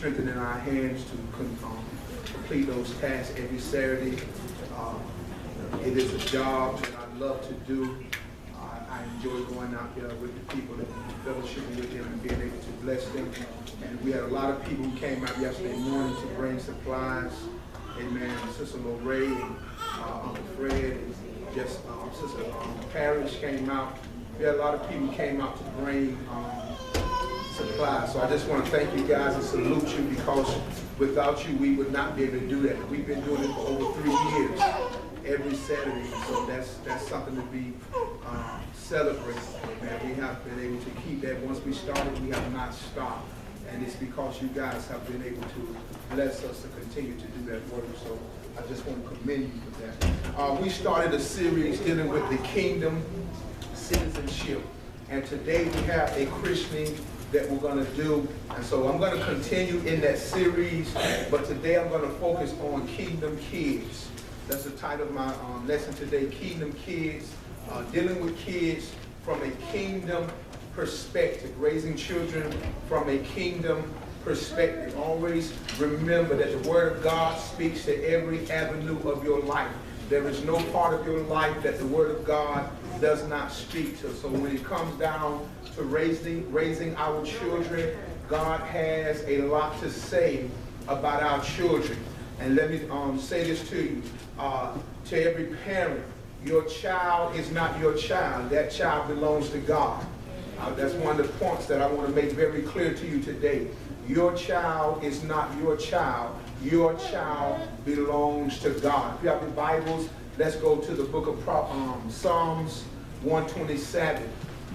strengthening our hands to complete those tasks every Saturday. It is a job that I love to do. I enjoy going out there with the people and fellowshipping with them and being able to bless them. And we had a lot of people who came out yesterday morning to bring supplies. Amen. Sister Lorraine, Uncle Fred, and just Sister Parrish came out. We had a lot of people who came out to bring supplies. So I just want to thank you guys and salute you, because without you, we would not be able to do that. We've been doing it for over 3 years, every Saturday. So that's something to be celebrated. And we have been able to keep that. Once we started, we have not stopped. And it's because you guys have been able to bless us to continue to do that work. So I just want to commend you for that. We started a series dealing with the kingdom citizenship. And today we have a christening that we're going to do. And so I'm going to continue in that series. But today I'm going to focus on Kingdom Kids. That's the title of my lesson today, Kingdom Kids. Dealing with kids from a kingdom perspective, raising children from a kingdom perspective. Always remember that the Word of God speaks to every avenue of your life. There is no part of your life that the Word of God does not speak to. So when it comes down to raising our children, God has a lot to say about our children. And let me say this to you, to every parent. Your child is not your child. That child belongs to God. That's one of the points that I want to make very clear to you today. Your child is not your child. Your child belongs to God. If you have your Bibles, let's go to the book of Psalms 127.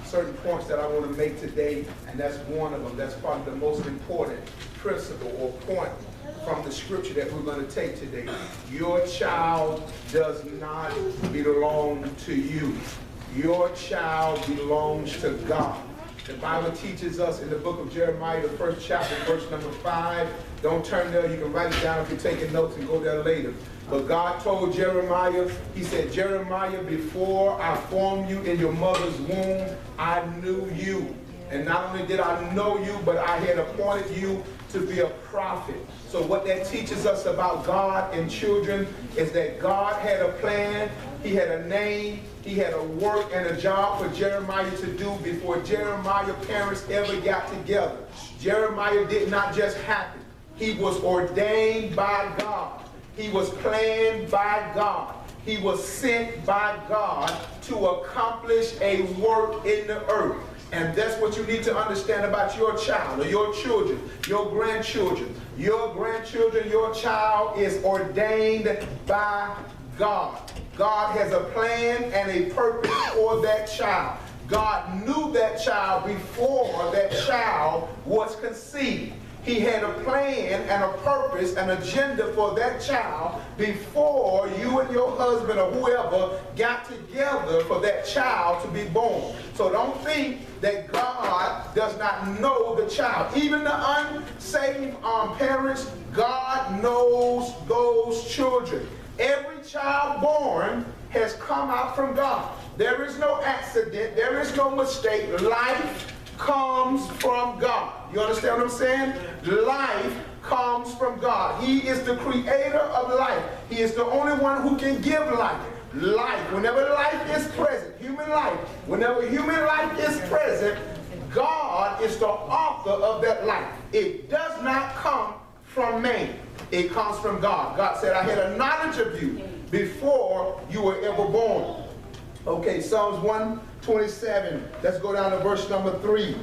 Certain points that I want to make today, and that's one of them. That's probably the most important principle or point from the scripture that we're going to take today. Your child does not belong to you. Your child belongs to God. The Bible teaches us in the book of Jeremiah, the 1st chapter, verse number 5. Don't turn there. You can write it down if you're taking notes and go there later. But God told Jeremiah, he said, Jeremiah, before I formed you in your mother's womb, I knew you. And not only did I know you, but I had appointed you to be a prophet. So what that teaches us about God and children is that God had a plan, he had a name, he had a work and a job for Jeremiah to do before Jeremiah's parents ever got together. Jeremiah did not just happen. He was ordained by God. He was planned by God. He was sent by God to accomplish a work in the earth. And that's what you need to understand about your child or your children, your grandchildren. Your grandchildren, your child is ordained by God. God has a plan and a purpose for that child. God knew that child before that child was conceived. He had a plan and a purpose, an agenda for that child before you and your husband or whoever got together for that child to be born. So don't think that God does not know the child. Even the unsaved parents, God knows those children. Every child born has come out from God. There is no accident. There is no mistake. Life comes from God. You understand what I'm saying? Life comes from God. He is the creator of life. He is the only one who can give life. Life, whenever life is present, human life, whenever human life is present, God is the author of that life. It does not come from man. It comes from God. God said, I had a knowledge of you before you were ever born. Okay, Psalms 127. Let's go down to verse number 3.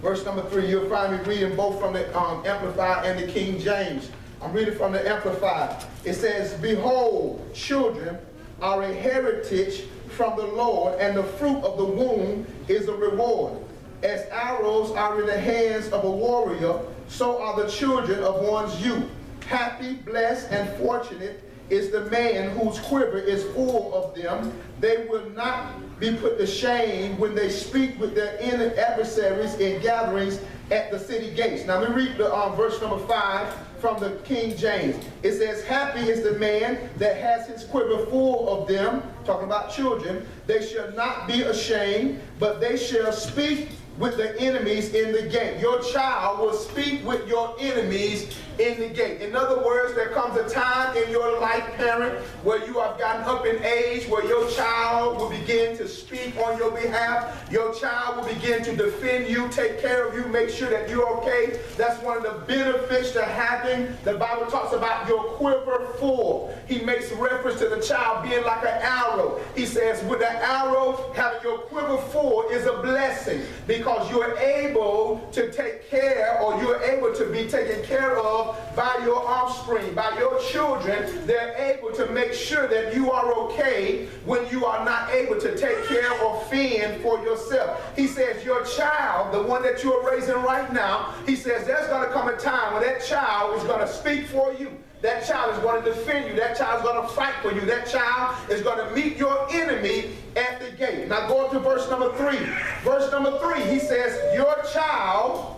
Verse number 3, you'll find me reading both from the Amplified and the King James. I'm reading from the Amplified. It says, behold, children are a heritage from the Lord, and the fruit of the womb is a reward. As arrows are in the hands of a warrior, so are the children of one's youth. Happy, blessed, and fortunate is the man whose quiver is full of them. They will not be put to shame when they speak with their adversaries in gatherings at the city gates. Now let me read the verse number 5 from the King James. It says, happy is the man that has his quiver full of them, talking about children. They shall not be ashamed, but they shall speak with the enemies in the gate. Your child will speak with your enemies in the gate. In other words, there comes a time in your life, parent, where you have gotten up in age, where your child will begin to speak on your behalf. Your child will begin to defend you, take care of you, make sure that you're okay. That's one of the benefits to having, the Bible talks about your quiver full. He makes reference to the child being like an arrow. He says with an arrow, having your quiver full is a blessing, because you're able to take care, or you're able to be taken care of by your offspring, by your children. They're able to make sure that you are okay when you are not able to take care or fend for yourself. He says your child, the one that you're raising right now, he says there's going to come a time when that child is going to speak for you. That child is going to defend you. That child is going to fight for you. That child is going to meet your enemy at the gate. Now go up to verse number 3. Verse number 3, he says, your child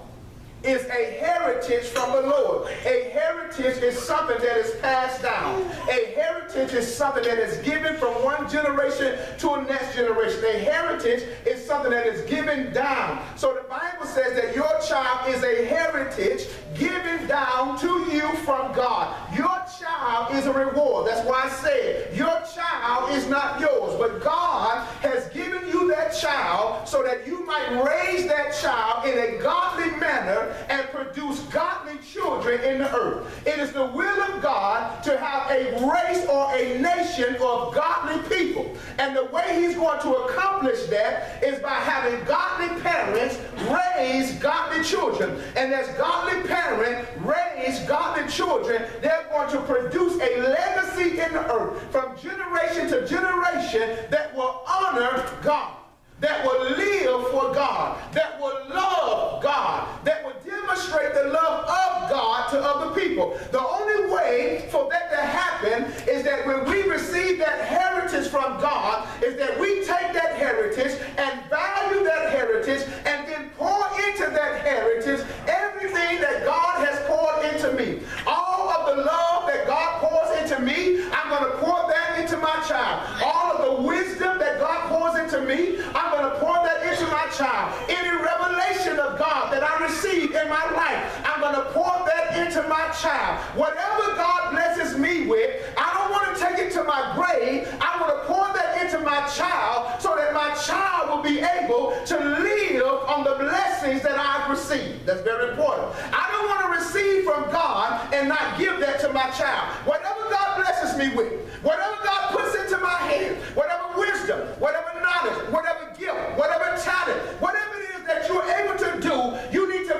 is a heritage from the Lord. A heritage is something that is passed down. A heritage is something that is given from one generation to the next generation. A heritage is something that is given down. So the Bible says that your child is a heritage given down to you from God. Your child is a reward. That's why I said your child is not yours, but God has given you that child so that you might raise that child in a godly manner and produce godly children in the earth. It is the will of God to have a race or a nation of godly people. And the way he's going to accomplish that is by having godly parents raise godly children. And as godly parents raise godly children, they're going to produce a legacy in the earth from generation to generation that will honor God, that will live for God, that will love God, that will demonstrate the love of God to other people. The only way for that to happen is that when we receive that heritage from God, is that we take that heritage and value that heritage and then pour into that heritage everything that God has poured into me. All of the love that God pours into me, I'm going to pour that into my child. All of the wisdom that God pours into me, I'm going to pour that into my child. Any revelation of God that I receive in my life, I'm going to pour that into my child. Whatever God blesses me with, I don't want to take it to my grave. I want to pour that into my child so that my child will be able to live on the blessings that I've received. That's very important. I don't want to receive from God and not give that to my child. Whatever God blesses me with, whatever God puts into my hand, whatever wisdom, whatever knowledge, whatever gift, whatever talent, whatever it is that you're able to do, you need to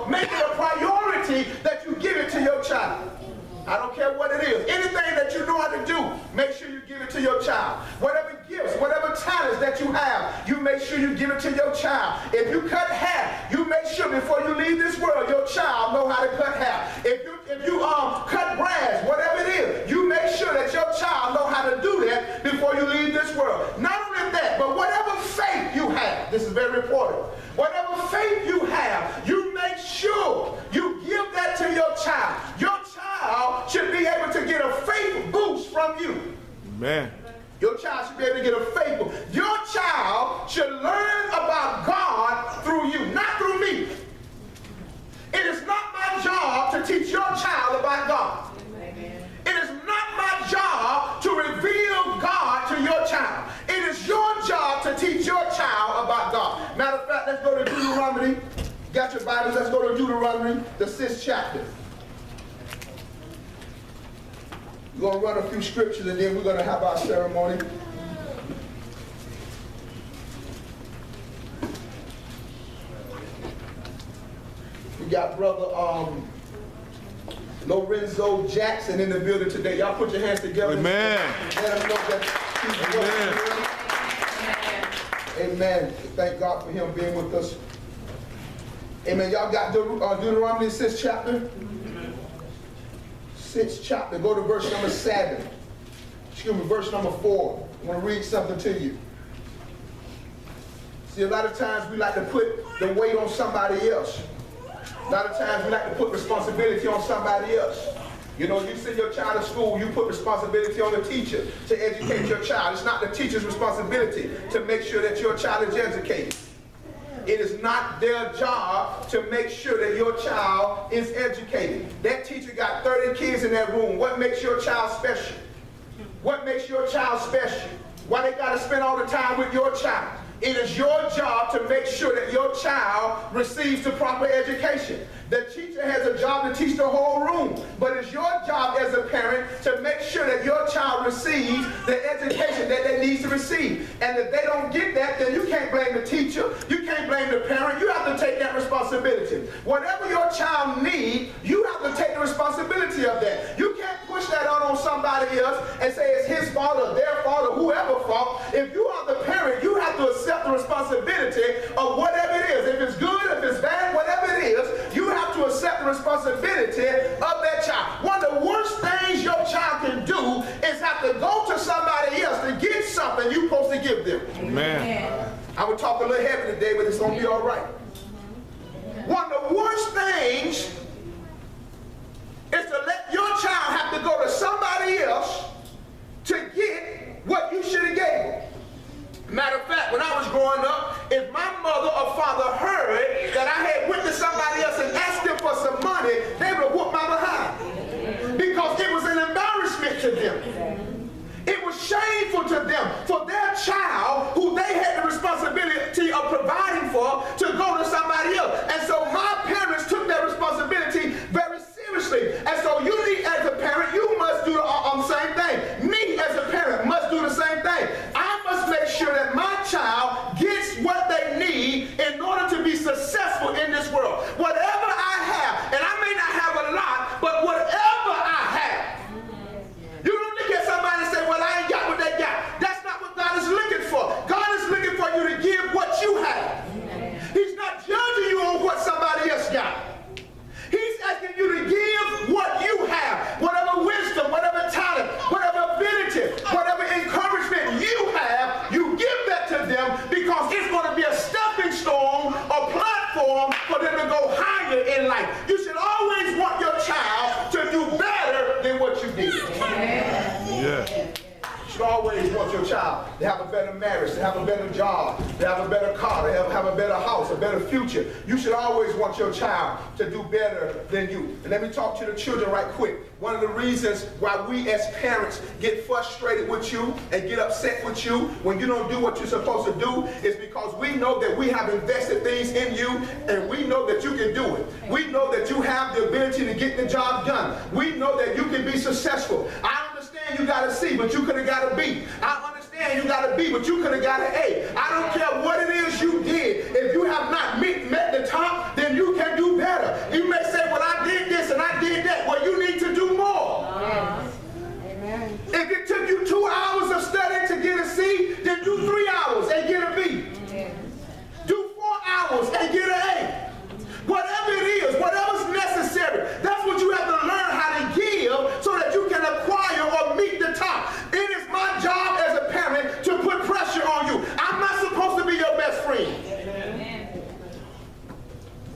make it a priority that you give it to your child. I don't care what it is. Anything that you know how to do, make sure you give it to your child. Whatever gifts, whatever talents that you have, you make sure you give it to your child. If you cut hair, you make sure before you leave this world, your child know how to cut hair. If you cut brass, whatever it is, you make sure that your child know how to do that before you leave this world. Not only that, but whatever faith you have, this is very important. Whatever faith you have, you make sure you give that to your child. Your child should be able to get a faith boost from you. Amen. Your child should be able to get a faith boost. Your child should learn about God through you, not through me. It is not my job to teach your child about God. Amen. It is not my job to reveal God to your child. It is your job to teach your child about God. Matter of fact, let's go to Deuteronomy. Got your Bibles? Let's go to Deuteronomy, the 6th chapter. We're going to run a few scriptures and then we're going to have our ceremony. We got Brother Lorenzo Jackson in the building today. Y'all put your hands together. Amen. Let us know that he's Amen. Amen. Thank God for him being with us. Amen. Y'all got Deuteronomy 6th chapter? 6th chapter. Go to verse number 7. Excuse me, verse number 4. I want to read something to you. See, a lot of times we like to put the weight on somebody else. A lot of times we like to put responsibility on somebody else. You know, you send your child to school, you put responsibility on the teacher to educate your child. It's not the teacher's responsibility to make sure that your child is educated. It is not their job to make sure that your child is educated. That teacher got 30 kids in that room. What makes your child special? What makes your child special? Why they got to spend all the time with your child? It is your job to make sure that your child receives the proper education. The teacher has a job to teach the whole room, but it's your job as a parent to make sure that your child receives the education that they need to receive. And if they don't get that, then you can't blame the teacher, you can't blame the parent, you have to take that responsibility. Whatever your child needs, you have to take the responsibility of that. You can't push that out on somebody else and say it's his fault or their fault or whoever's fault. If you are the parent, you have to accept the responsibility of whatever it is. If it's good, if it's bad, whatever it is, you have to accept the responsibility of that child. One of the worst things your child can do is have to go to somebody else to get something you're supposed to give them. Amen. I would talk a little heavy today, but it's going to be all right. One of the worst things is to let your child have to go to somebody else to get what you should have gave them. Matter of fact, when I was growing up, if my mother or father heard that I had went to somebody else and asked them for some money, they would have whooped my behind. Because it was an embarrassment to them. It was shameful to them for their child, who they had the responsibility of providing for, to go to somebody else. And so my parents took that responsibility very seriously. And so you need, as a parent, you must do the same thing. Me, as a parent, must do the same thing. I must make sure that my child gets what they need in order to be successful in this world. Whatever I have, and I may not have a lot, but whatever I have. You don't look at somebody and say, well, I ain't got what they got. That's not what God is looking for. God is looking for you to give what you have. He's not judging you on what somebody else got. He's asking you to give what you have, whatever wisdom, whatever talent, whatever ability, whatever encouragement you have, you give that to them, because it's going to be a stepping stone, a platform for them to go higher in life. You should always want your child to do better than what you did. Yeah. You should always want your child to have a better marriage, to have a better job, to have a better car, to have a better house, a better future. You should always want your child to do better than you. And let me talk to the children right quick. One of the reasons why we as parents get frustrated with you and get upset with you when you don't do what you're supposed to do is because we know that we have invested things in you, and we know that you can do it. We know that you have the ability to get the job done. We know that you can be successful. I understand you got a C, but you could have got a B. I understand you got a B, but you could have got an A. I don't care what it is you did. If you have not met the top, then you can do better. You may say, well, I did this and I did that. Well, you need to do more. Amen. If it took you 2 hours of studying to get a C, then do 3 hours and get a B. Do 4 hours and get an A. Whatever it is, whatever's necessary, that's what you have to learn how to give so that you can acquire or meet the top. It is my job as a parent to put pressure on you. I'm not supposed to be your best friend.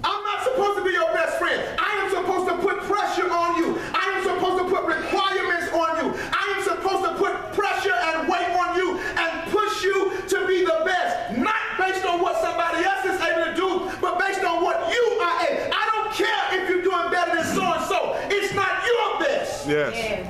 I'm not supposed to be your best friend. I am supposed to put pressure on you. I am supposed to put requirements on you. I am supposed to put pressure and weight on you and push you to be the best. Not based on what somebody else is able to do, but based on what you are able. I don't care if you're doing better than so-and-so. It's not your best. Yes.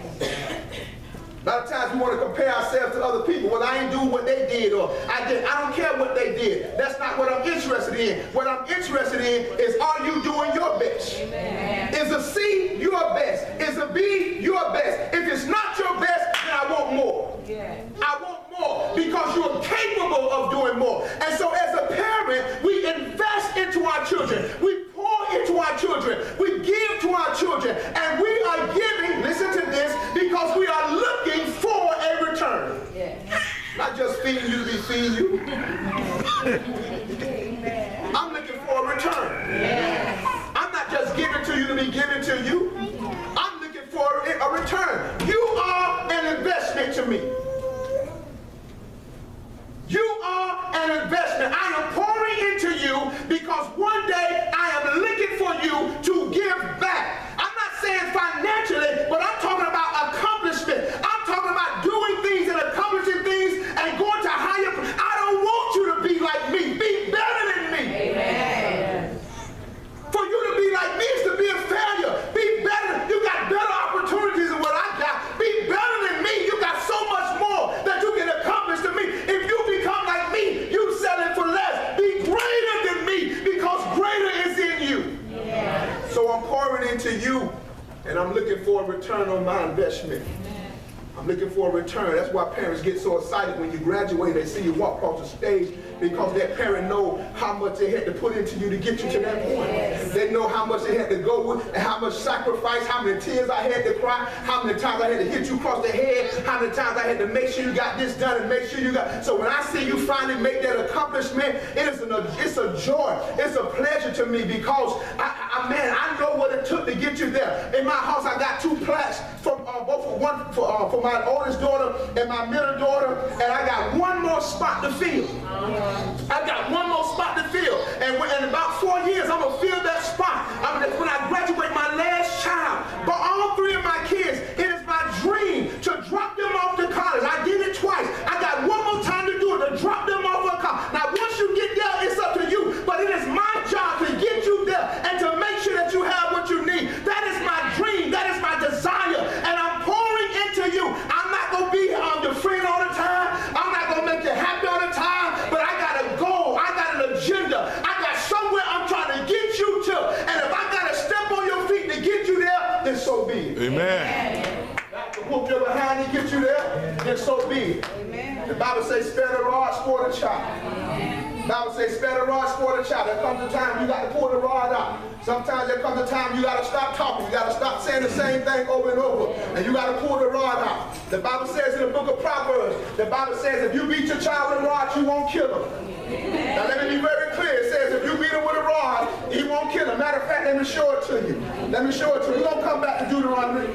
A lot of times we want to compare ourselves to other people. Well, I ain't doing what they did, or I did. I don't care what they did. That's not what I'm interested in. What I'm interested in is, are you doing your best? Amen. Is a C your best? Is a B your best? If it's not your best, then I want more. Yeah. I want more because you are capable of doing more. And so as a parent, we invest into our children. We pour into our children. We give to our children. And we are giving, listen to this, because we are looking for a return. Yeah. Not just feeding you to be feeding you. I'm looking for a return. Yeah. I'm not just giving to you to be giving to you. I'm looking for a return. You are an investment to me. You are an investment. I am pouring into you because one day I am looking for you to give back. I'm not saying financially, but I'm talking about accomplishment. I'm talking about doing things and accomplishing things and going to higher. I don't want you to be like me. Be into you, and I'm looking for a return on my investment. I'm looking for a return. That's why parents get so excited when you graduate. They see you walk across the stage, because that parent know how much they had to put into you to get you to that point. They know how much they had to go with, and how much sacrifice, how many tears I had to cry, how many times I had to hit you across the head, how many times I had to make sure you got this done and make sure you got. So when I see you finally make that accomplishment, it's a joy. It's a pleasure to me, because man, I know what it took to get you there. In my house, I got 2 plaques from one for my oldest daughter and my middle daughter, and I got 1 more spot to fill. I got 1 more spot to fill, and in about 4 years, I'm gonna fill that spot. When I graduate my last child, but all 3 of my kids, it is my dream to drop them off to college. I did it twice. I got 1 more time to do it, to drop them off to college. Now, once you get there, it's up to you, but it is my job to get you there and to make sure that you have what you need. That is my dream. That is my desire, and I'm pouring into you. I'm not gonna be your friend all the time. I'm not gonna make you happy all the time, but I got a goal. I got an agenda. I got somewhere I'm trying to get you to, and if I gotta step on your feet to get you there, then so be it. Amen. I can whoop your behind and get you there, then so be it. Amen. The Bible says, spare the rod, spoil the child. The Bible says, spare the rod, spoil the child. There comes a time you got to pull the rod out. Sometimes there comes a time you got to stop talking. You got to stop saying the same thing over and over. And you got to pull the rod out. The Bible says in the book of Proverbs, the Bible says if you beat your child with a rod, you won't kill him. Now let me be very clear. It says if you beat him with a rod, he won't kill him. Matter of fact, let me show it to you. Let me show it to you. We're going to come back to Deuteronomy.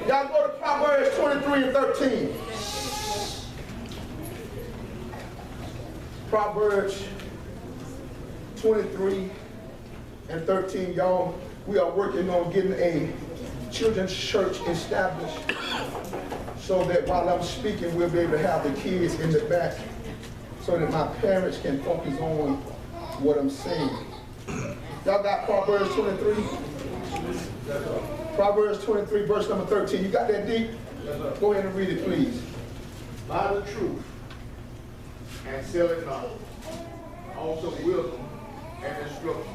Y'all go to Proverbs 23 and 13. Proverbs 23 and 13, y'all. We are working on getting a children's church established so that while I'm speaking, we'll be able to have the kids in the back so that my parents can focus on what I'm saying. Y'all got Proverbs 23? Proverbs 23, verse number 13. You got that deep? Go ahead and read it, please. Buy the truth and sell it not. Also wisdom and instruction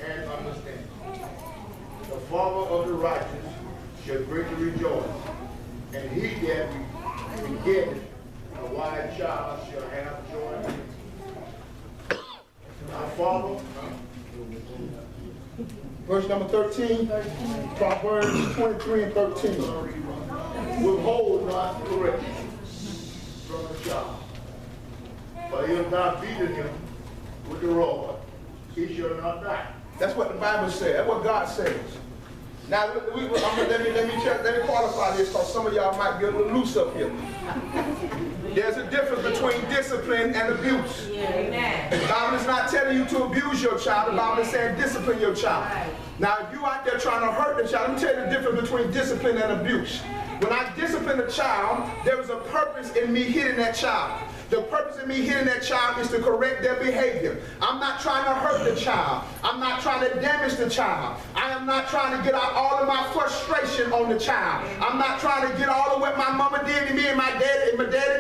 and understanding. The father of the righteous shall greatly rejoice, and he that begetteth a wise child shall have joy. Our father, Verse number 13, Proverbs 23 and 13. withhold not correction from the child, for if thou beatest him with the rod, he shall not die. That's what the Bible says. That's what God says. Now, let me qualify this, because some of y'all might be a little loose up here. There's a difference between discipline and abuse. Amen. The Bible is not telling you to abuse your child. The Bible is saying discipline your child. Now, if you out there trying to hurt the child, let me tell you the difference between discipline and abuse. When I discipline a child, there is a purpose in me hitting that child. The purpose of me hitting that child is to correct their behavior. I'm not trying to hurt the child. I'm not trying to damage the child. I am not trying to get out all of my frustration on the child. I'm not trying to get all of what my mama did to me and my daddy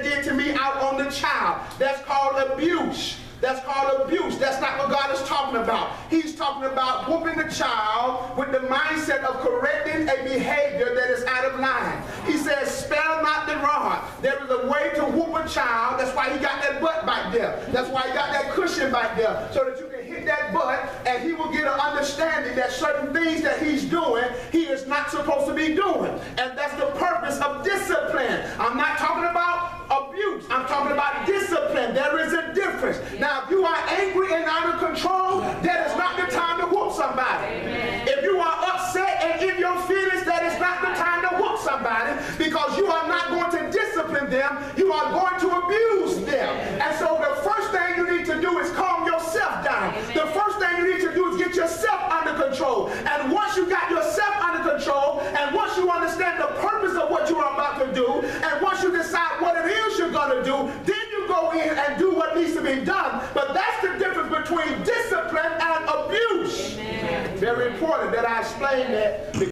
did to me out on the child. That's called abuse. That's called abuse. That's not what God is talking about. He's talking about whooping the child with the mindset of correcting a behavior that is out of line. He says, spare not the rod. There is a way to whoop a child. That's why he got that butt back there. That's why he got that cushion back there, so that you can hit that butt and he will get an understanding that certain things that he's doing, he is not supposed to be doing. And that's the purpose of discipline. I'm not talking about abuse. I'm talking about discipline. There is a difference. Now, if you are angry and out of control, that is not the time to whoop somebody. Amen. If you are upset and in your feelings, that is not the time to whoop somebody, because you are not going to discipline them. You are going to abuse them. And so the first thing you need to do is calm yourself down. Amen. The first thing you need to do is get yourself under control. And once you got yourself under control, and once you understand the purpose of what you are about to do, and once you decide what it is you're going to do, then you go in and do what needs to be done. But that's the difference between discipline and abuse. Amen. Very important that I explain that.